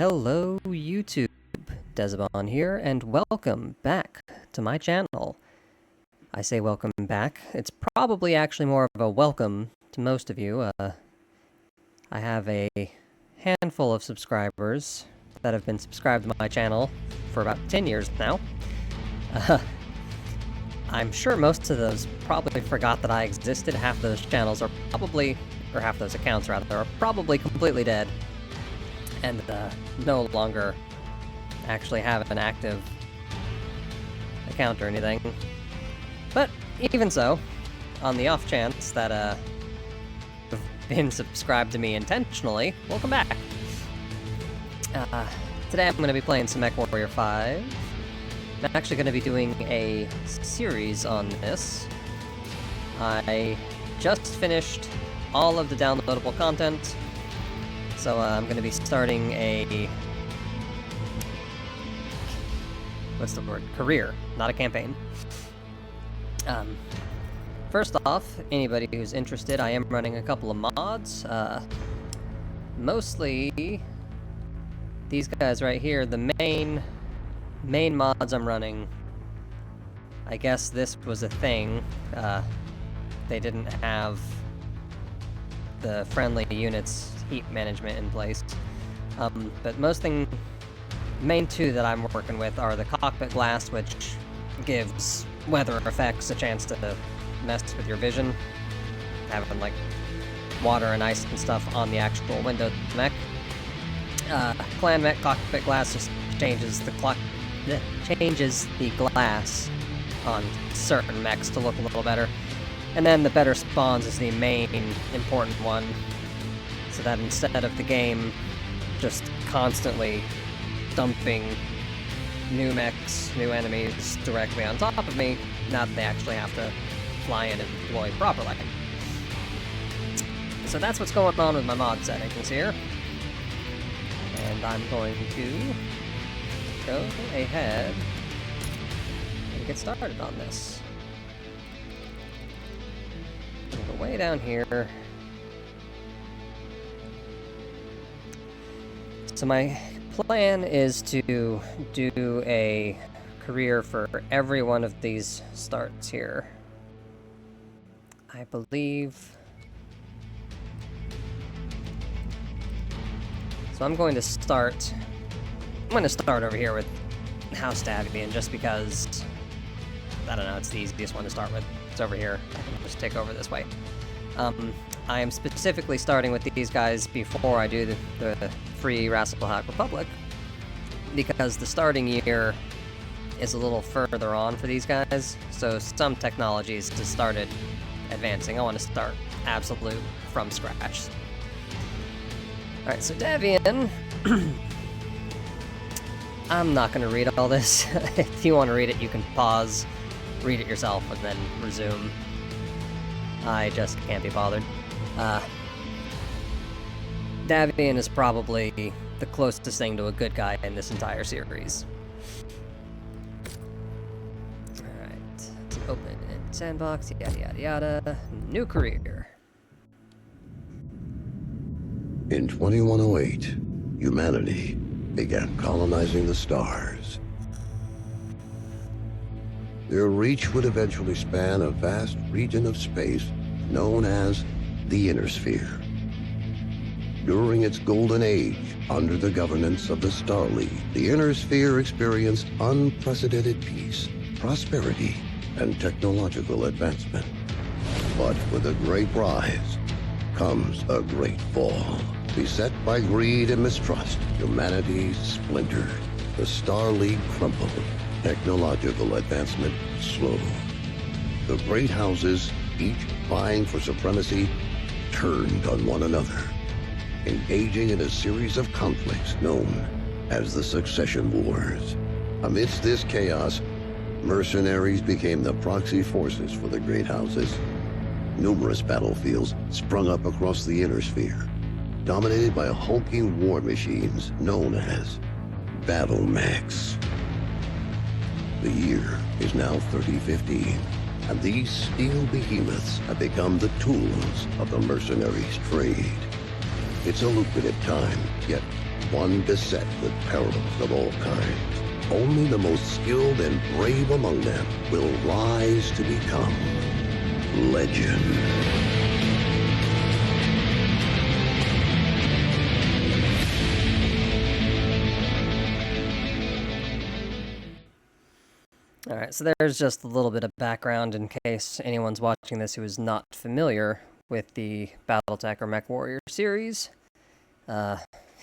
Hello YouTube, Desibon here, and welcome back to my channel. I say welcome back, it's probably actually more of a welcome to most of you. I have a handful of subscribers that have been subscribed to my channel for about 10 years now. I'm sure most of those probably forgot that I existed. Half those channels are probably, or half those accounts rather, are probably completely dead. And no longer actually have an active account or anything. But even so, on the off chance that you've been subscribed to me intentionally, welcome back. Today I'm going to be playing some Mechwarrior 5. I'm actually going to be doing a series on this. I just finished all of the downloadable content. So I'm going to be starting a, what's the word? Career, not a campaign. First off, anybody who's interested, I am running a couple of mods. Mostly these guys right here, the main mods I'm running. I guess this was a thing. They didn't have the friendly units heat management in place. But main two that I'm working with are the cockpit glass, which gives weather effects a chance to mess with your vision, having like water and ice and stuff on the actual window of the mech. Clan mech cockpit glass just changes the glass on certain mechs to look a little better. And then the better spawns is the main important one, so that instead of the game just constantly dumping new mechs, new enemies directly on top of me, now they actually have to fly in and deploy properly. So that's what's going on with my mod settings here. And I'm going to go ahead and get started on this. Go way down here. So my plan is to do a career for every one of these starts here. I believe. So I'm going to start over here with House Davian, just because, I don't know, it's the easiest one to start with. It's over here. I can just take over this way. I am specifically starting with these guys before I do the free Rasselhack Republic, because the starting year is a little further on for these guys, so some technologies just started advancing. I want to start absolute from scratch. Alright, so Davian, I'm not going to read all this. If you want to read it, you can pause, read it yourself, and then resume. I just can't be bothered. Davian is probably the closest thing to a good guy in this entire series. Alright, let's open it. Sandbox, yada yada yada. New career. In 2108, humanity began colonizing the stars. Their reach would eventually span a vast region of space known as the Inner Sphere. During its golden age, under the governance of the Star League, the Inner Sphere experienced unprecedented peace, prosperity, and technological advancement. But with a great rise comes a great fall. Beset by greed and mistrust, humanity splintered. The Star League crumbled. Technological advancement slowed. The great houses, each vying for supremacy, turned on one another, engaging in a series of conflicts known as the Succession Wars. Amidst this chaos, mercenaries became the proxy forces for the great houses. Numerous battlefields sprung up across the Inner Sphere, dominated by hulking war machines known as battle mechs. The year is now 3015, and these steel behemoths have become the tools of the mercenaries' trade. It's a lucrative time, yet one beset with perils of all kinds. Only the most skilled and brave among them will rise to become legend. Alright, so there's just a little bit of background in case anyone's watching this who is not familiar with the Battletech or Mechwarrior series.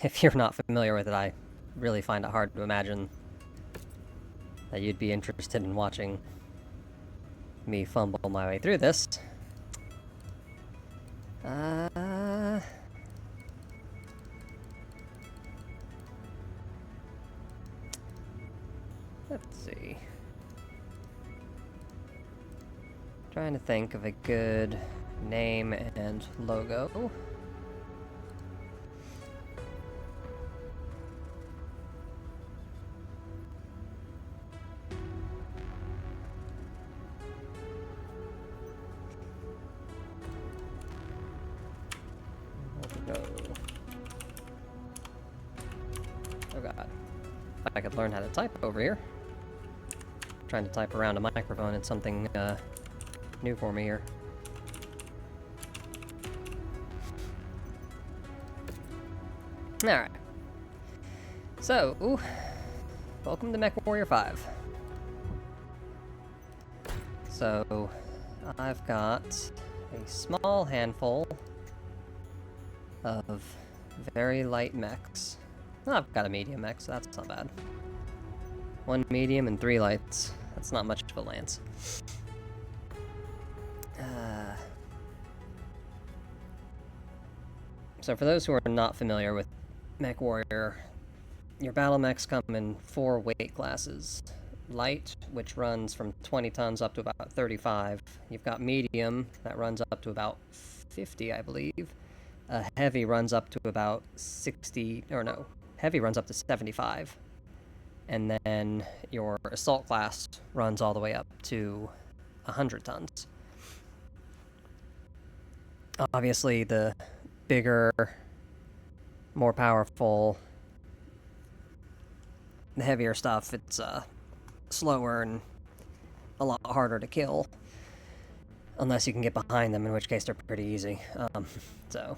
If you're not familiar with it, I really find it hard to imagine that you'd be interested in watching me fumble my way through this. Let's see. Trying to think of a good name and logo. Oh god. If I could learn how to type over here. Trying to type around a microphone, it's something new for me here. Alright. So, welcome to Mechwarrior 5. So, I've got a small handful of very light mechs. Well, I've got a medium mech, so that's not bad. 1 medium and 3 lights. That's not much of a lance. So for those who are not familiar with Mechwarrior, your battle mechs come in 4 weight classes. Light, which runs from 20 tons up to about 35. You've got medium, that runs up to about 50, I believe. Heavy runs up to about 60, or no, heavy runs up to 75. And then your assault class runs all the way up to 100 tons. Obviously, the bigger, more powerful, the heavier stuff, it's slower and a lot harder to kill. Unless you can get behind them, in which case they're pretty easy. So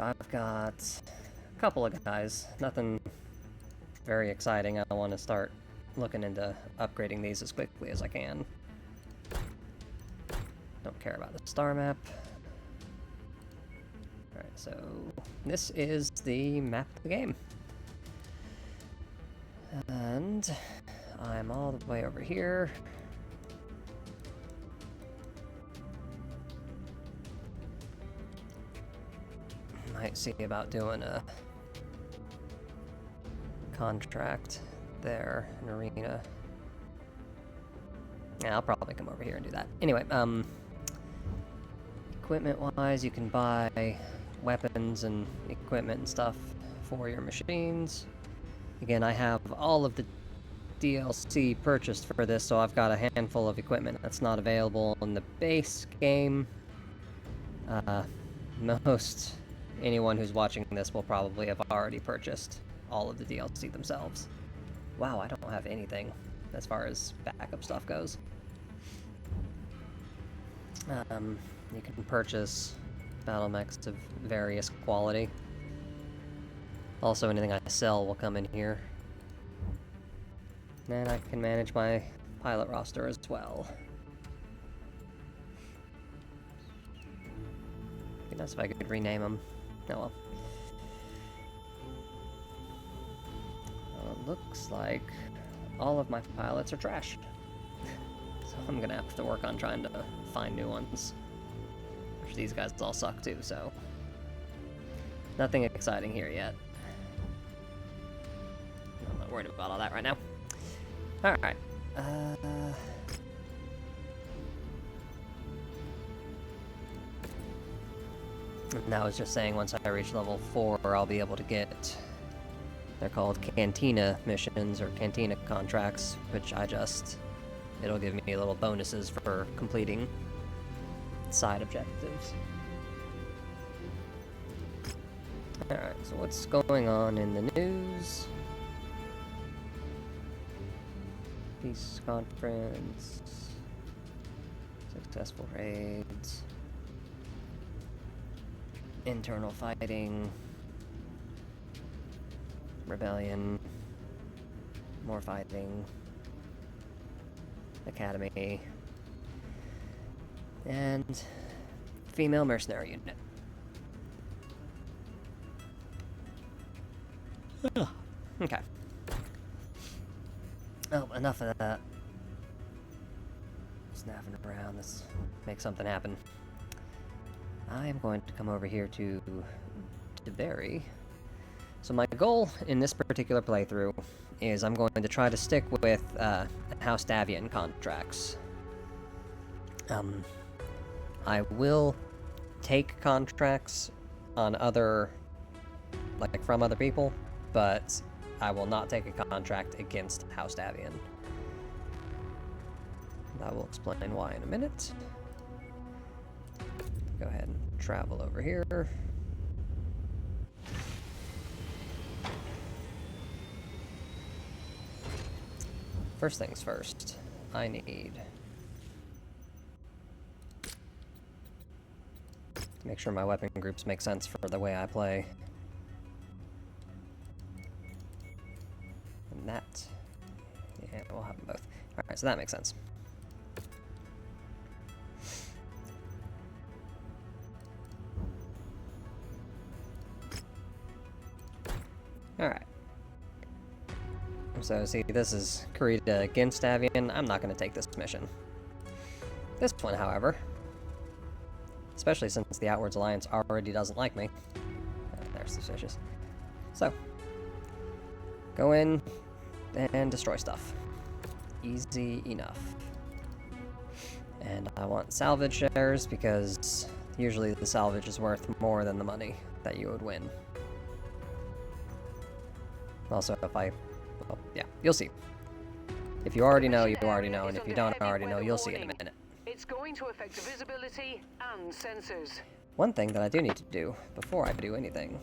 I've got a couple of guys. Nothing very exciting. I want to start looking into upgrading these as quickly as I can. Don't care about the star map. Alright, so this is the map of the game. And I'm all the way over here. Might see about doing a contract there, an arena. Yeah, I'll probably come over here and do that. Anyway, equipment-wise, you can buy weapons and equipment and stuff for your machines. Again, I have all of the DLC purchased for this, so I've got a handful of equipment that's not available in the base game. Most anyone who's watching this will probably have already purchased all of the DLC themselves. Wow, I don't have anything as far as backup stuff goes. You can purchase battle mechs of various quality. Also, anything I sell will come in here. And I can manage my pilot roster as well. Be nice if I could rename them. Oh well. Well, it looks like all of my pilots are trash. So I'm gonna have to work on trying to find new ones. Which these guys all suck too, so nothing exciting here yet. I'm not worried about all that right now. Alright. And I was just saying, once I reach level 4, I'll be able to get, they're called Cantina missions, or Cantina contracts, which it'll give me little bonuses for completing side objectives. Alright, so what's going on in the news? Peace conference. Successful raids. Internal fighting. Rebellion. More fighting. Academy. And female mercenary unit. Okay. Oh, enough of that. Snapping around, let's make something happen. I am going to come over here to Deberry. So my goal in this particular playthrough is I'm going to try to stick with House Davian contracts. I will take contracts on other, like from other people, but I will not take a contract against House Davian. I will explain why in a minute. Go ahead and travel over here. First things first, I need to make sure my weapon groups make sense for the way I play. And that, yeah, we'll have them both. Alright, so that makes sense. Alright. So, see, this is Kurita against Davian. I'm not going to take this mission. This one, however, especially since the Outwards Alliance already doesn't like me. They're suspicious. So, go in and destroy stuff. Easy enough. And I want salvage shares because usually the salvage is worth more than the money that you would win. Also, if I... well, yeah, you'll see. If you already know, you already know, and if you don't already know, you'll see in a minute. It's going to affect visibility and sensors. One thing that I do need to do before I do anything.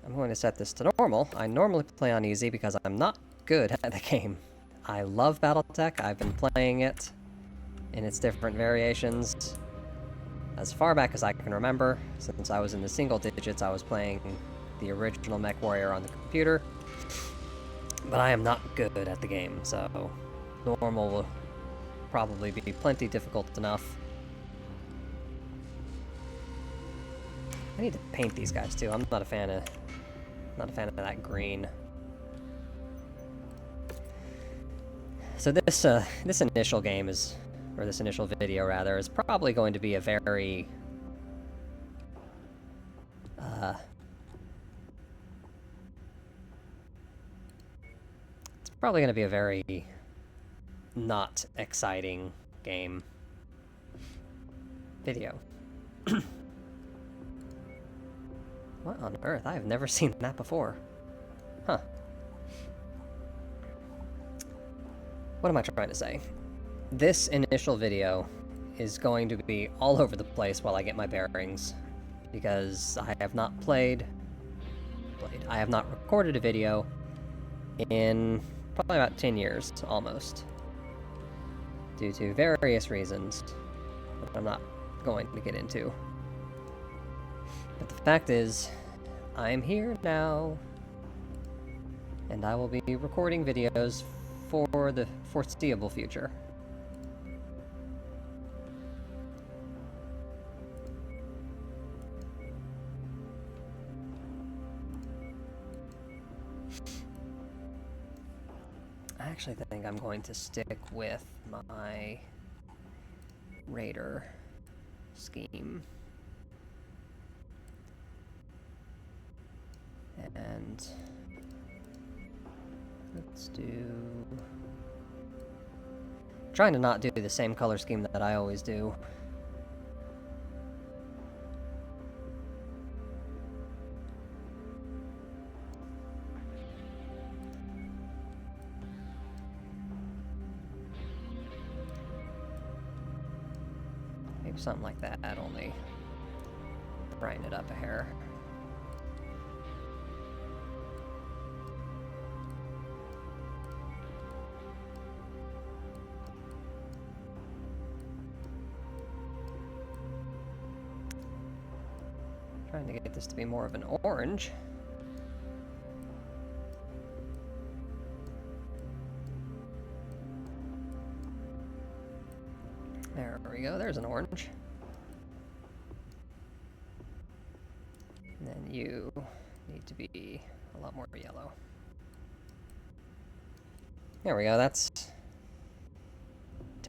I'm going to set this to normal. I normally play on easy because I'm not good at the game. I love Battletech. I've been playing it in its different variations as far back as I can remember. Since I was in the single digits, I was playing the original Mechwarrior on the computer. But I am not good at the game, so normal will probably be plenty difficult enough. I need to paint these guys too. I'm not a fan of that green. So this initial game is, or this initial video rather, is probably going to be a very it's probably going to be a very not exciting game video. What on earth? I have never seen that before. Huh. What am I trying to say? This initial video is going to be all over the place while I get my bearings, because I have not I have not recorded a video in probably about 10 years, almost, due to various reasons that I'm not going to get into. But the fact is, I am here now, and I will be recording videos for the foreseeable future. I actually think I'm going to stick with my Raider scheme. And let's do... trying to not do the same color scheme that I always do. Maybe something like that, only brighten it up a hair. Trying to get this to be more of an orange. There we go, there's an orange. And then you need to be a lot more yellow. There we go, that's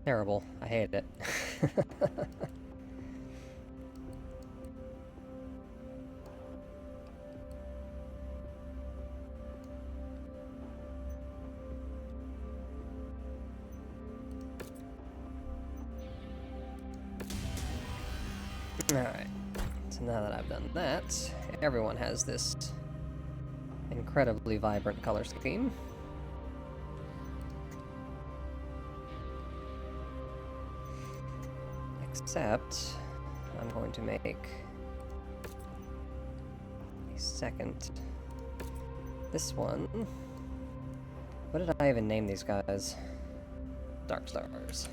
terrible. I hate it. Alright, so now that I've done that, everyone has this incredibly vibrant color scheme. Except, I'm going to make a second. This one. What did I even name these guys? Darkstars.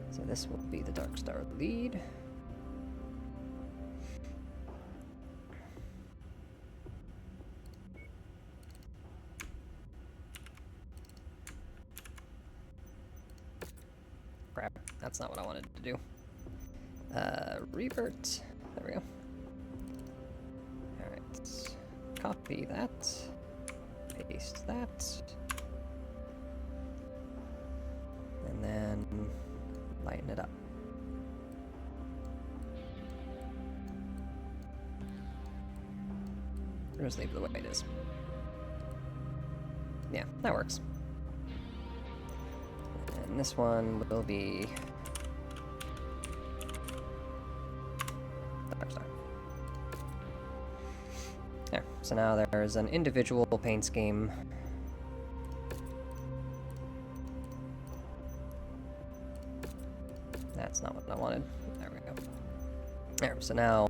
So this will be the Darkstar lead. Crap, that's not what I wanted to do. Revert. There we go. Alright. Copy that. Paste that. And then lighten it up. Or just leave it the way it is. Yeah, that works. And this one will be Darkstar. There. So now there's an individual paint scheme. That's not what I wanted. There we go. There. So now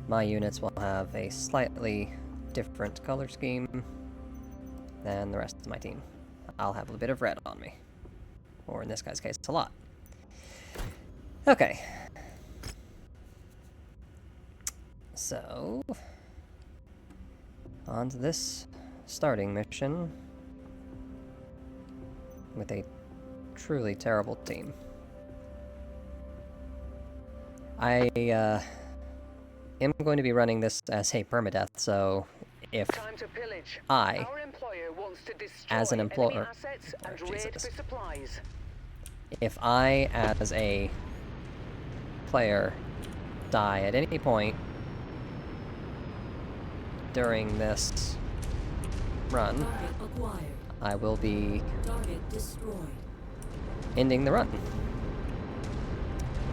my units will have a slightly different color scheme than the rest of my team. I'll have a bit of red on me. Or in this guy's case, a lot. Okay. So, on to this starting mission with a truly terrible team. I am going to be running this as a permadeath, so if I, as an employer, if I, as a player, die at any point during this run, I will be ending the run.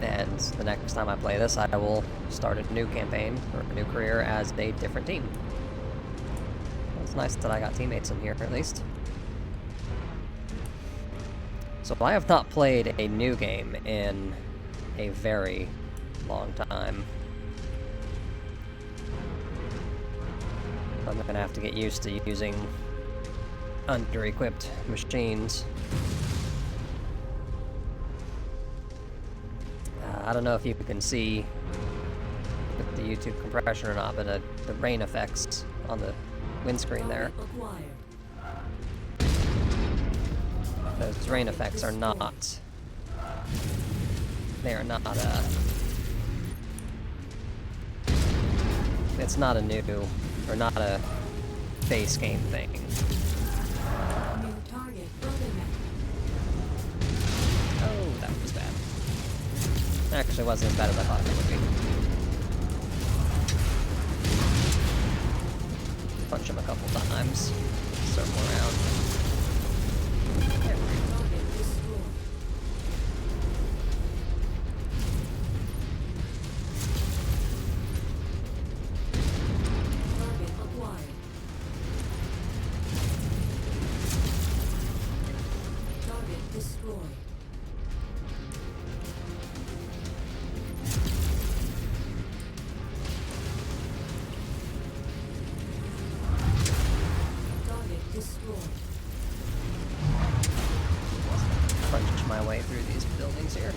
And the next time I play this, I will start a new campaign, or a new career as a different team. It's nice that I got teammates in here, at least. So I have not played a new game in a very long time. I'm gonna have to get used to using under-equipped machines. I don't know if you can see with the YouTube compression or not, but the rain effects on the windscreen there. Those rain effects are not... They are not it's not a new, or not a base game thing. Oh, that was bad. Actually wasn't as bad as I thought it would be. Punch him a couple times. Circle around. There we go. my way through these buildings here.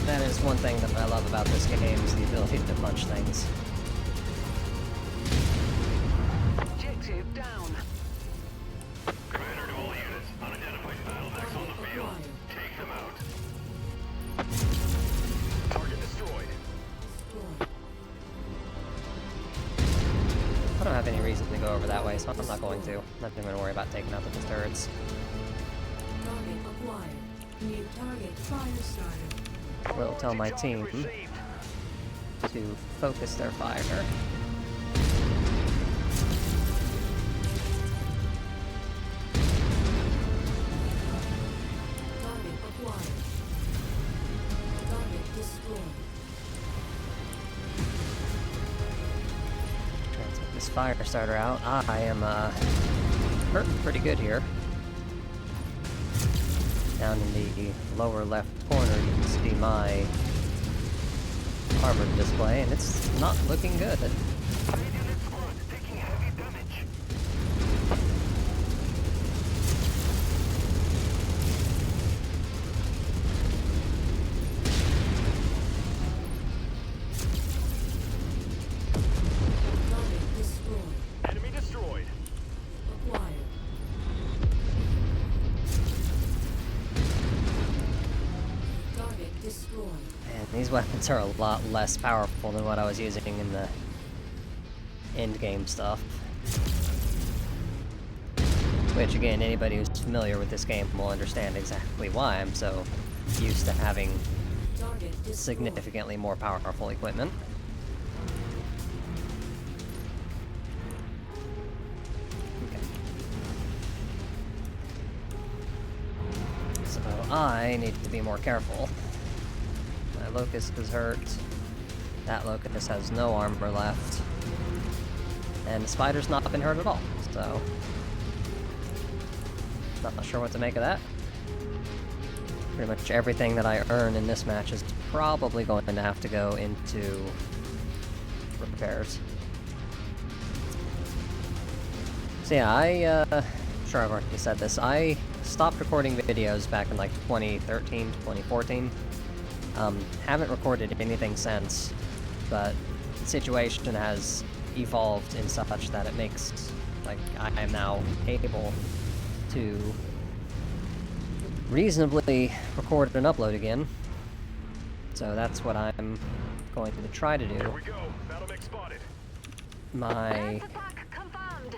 That is one thing that I love about this game, is the ability to punch things. Objective down. Commander to all units. Unidentified battle mechs on the field. Take them out. Target destroyed. I don't have any reason to go over that way, so I'm not going to. I'm not even going to worry about taking out the turrets. Target acquired. New target fire starter. Will tell my team to focus their fire. Target acquired. Target destroyed. Try to take this fire starter out. I am hurting pretty good here. Down in the lower left corner, you can see my armor display, and it's not looking good. Radiant squad taking heavy damage. Target destroyed. Enemy destroyed. Acquired. Target destroyed. And these weapons are a lot less powerful than what I was using in the end-game stuff. Which, again, anybody who's familiar with this game will understand exactly why I'm so used to having Target destroyed. significantly more powerful equipment. Okay. So I need to be more careful. My Locust is hurt. That Locust has no armor left. And the Spider's not been hurt at all, so... Not sure what to make of that. Pretty much everything that I earn in this match is probably going to have to go into repairs. So yeah, I'm sure I've already said this. I stopped recording videos back in like 2013, 2014. Haven't recorded anything since, but the situation has evolved in such that it makes, like, I am now able to reasonably record and upload again. So that's what I'm going to try to Here do. we go. Battle mech spotted. My Attack confirmed.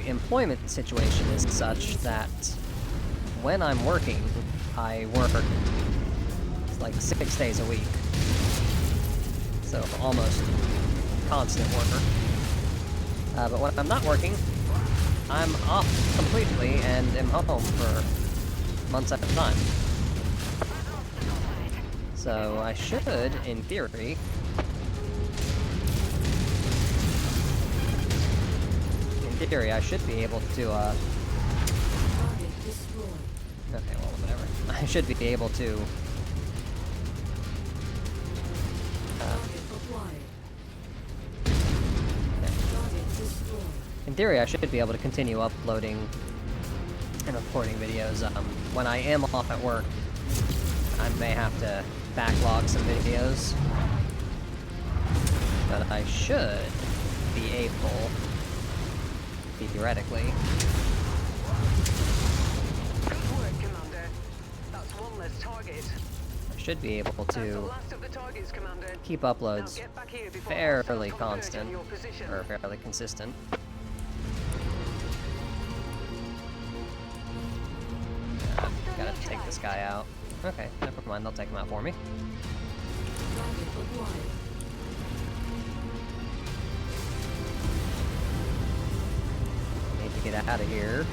employment situation is such that when I'm working, I work like 6 days a week. So almost constant worker. But when I'm not working, I'm off completely and am home for months at a time. So I should, in theory, I should be able to, Target destroyed. okay, well, whatever. I should be able to, Target acquired. yeah. Target destroyed. In theory, I should be able to continue uploading and recording videos. When I am off at work, I may have to backlog some videos, but I should be able, theoretically. Good work, Commander. That's one less target. I should be able That's the to last of the targets, Commander. keep Now uploads get back here before fairly hostiles converge on constant, your position. or fairly consistent. Gotta take this guy out. Okay, never mind, they'll take him out for me. Target acquired. Need to get out of here,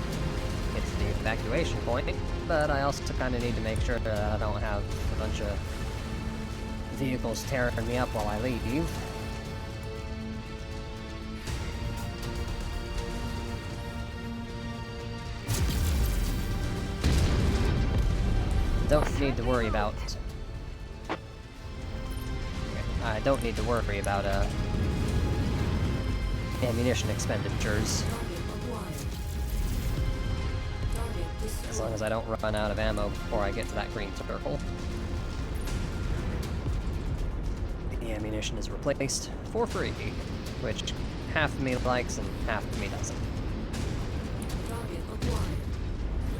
get to the evacuation point, but I also kind of need to make sure that I don't have a bunch of vehicles tearing me up while I leave. Don't need to worry about... Okay, I don't need to worry about ammunition expenditures. Target acquired. Target destroyed. As long as I don't run out of ammo before I get to that green circle. The ammunition is replaced for free, which half of me likes and half of me doesn't. Target acquired.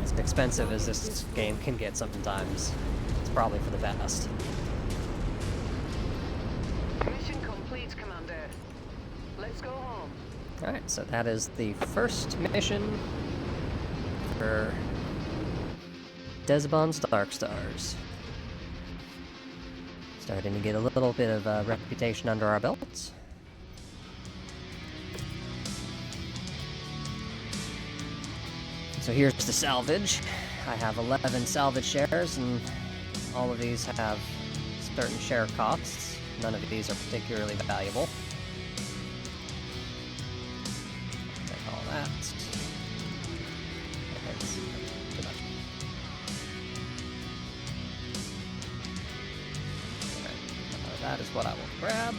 As expensive as this game can get sometimes, it's probably for the best. Mission complete, Commander. Let's go home. Alright, so that is the first mission for Desbon's Darkstars. Starting to get a little bit of reputation under our belts. So here's the salvage. I have 11 salvage shares, and all of these have certain share costs. None of these are particularly valuable. Take all that. That's too much. Alright, that is what I will grab.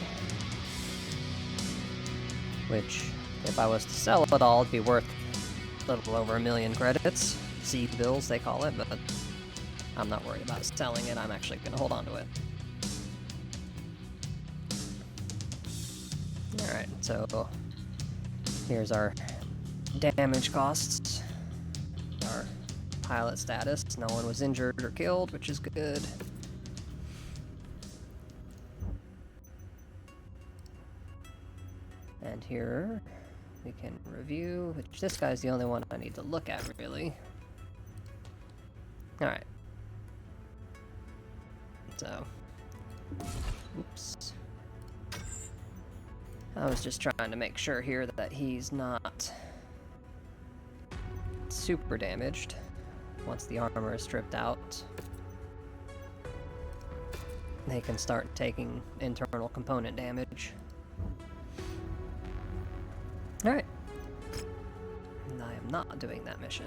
Which, if I was to sell it all, it'd be worth a little over 1 million credits. Seed bills, they call it, but I'm not worried about selling it. I'm actually going to hold on to it. Alright, so here's our damage costs. Our pilot status. No one was injured or killed, which is good. And here we can review, which this guy's the only one I need to look at, really. Alright. So, oops. I was just trying to make sure here that he's not super damaged once the armor is stripped out. They can start taking internal component damage. Alright. And I am not doing that mission.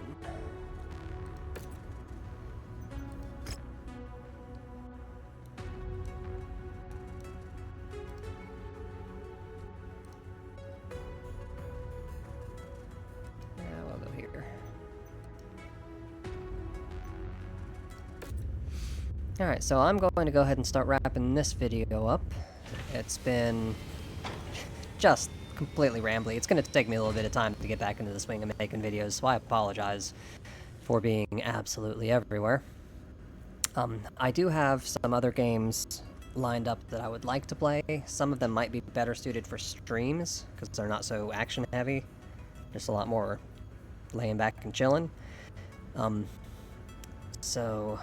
We'll go here. Alright, so I'm going to go ahead and start wrapping this video up. It's been just completely rambly. It's going to take me a little bit of time to get back into the swing of making videos, so I apologize for being absolutely everywhere. I do have some other games lined up that I would like to play. Some of them might be better suited for streams, because they're not so action-heavy. Just a lot more laying back and chilling. So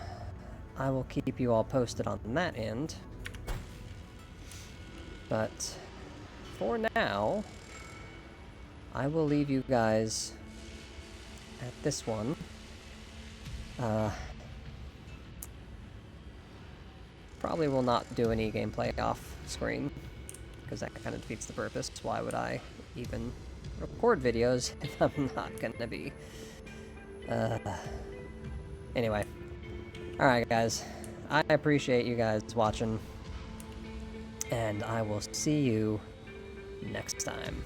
I will keep you all posted on that end. But for now, I will leave you guys at this one. Probably will not do any gameplay off screen, because that kind of defeats the purpose. Why would I even record videos if I'm not gonna be? Anyway. Alright guys, I appreciate you guys watching, and I will see you next time.